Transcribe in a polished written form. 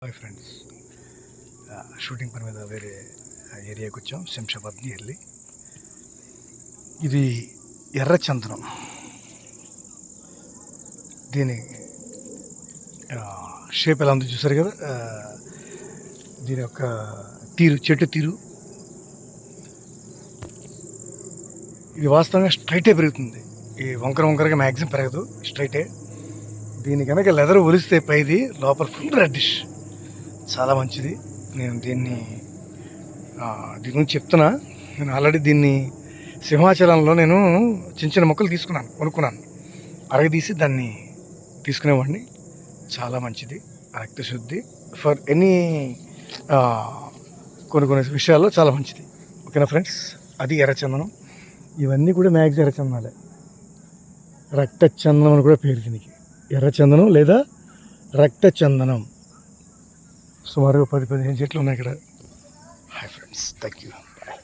Hi friends, shooting పని మీద వేరే ఏరియాకి వచ్చాం. శంషాబాద్ నియర్లీ. ఇది ఎర్ర చందనం. దీని షేప్ ఎలా ఉందో చూసారు కదా. దీని యొక్క తీరు, చెట్టు తీరు ఇది వాస్తవంగా స్ట్రైటే పెరుగుతుంది. ఈ వంకరగా మ్యాక్సిమం పెరగదు, స్ట్రైటే. దీని కనుక లెదర్ ఒలిస్తే పైది లోపల ఫుల్ రెడ్డిష్, చాలా మంచిది. నేను దీని గురించి చెప్తున్నా. నేను ఆల్రెడీ దీన్ని సింహాచలంలో నేను చిన్న మొక్కలు కొనుక్కున్నాను. అరగదీసి దాన్ని తీసుకునేవాడిని. చాలా మంచిది, రక్తశుద్ధి ఫర్ ఎనీ కొన్ని విషయాల్లో చాలా మంచిది. ఓకేనా ఫ్రెండ్స్, అది ఎర్రచందనం. ఇవన్నీ కూడా మ్యాక్సిమం ఎర్రచందనాలే. రక్తచందనం అని కూడా పేరు దీనికి, ఎర్రచందనం లేదా రక్తచందనం. సుమారు 10-15 చెట్లు ఉన్నాయి ఇక్కడ. Hi friends, thank you, bye.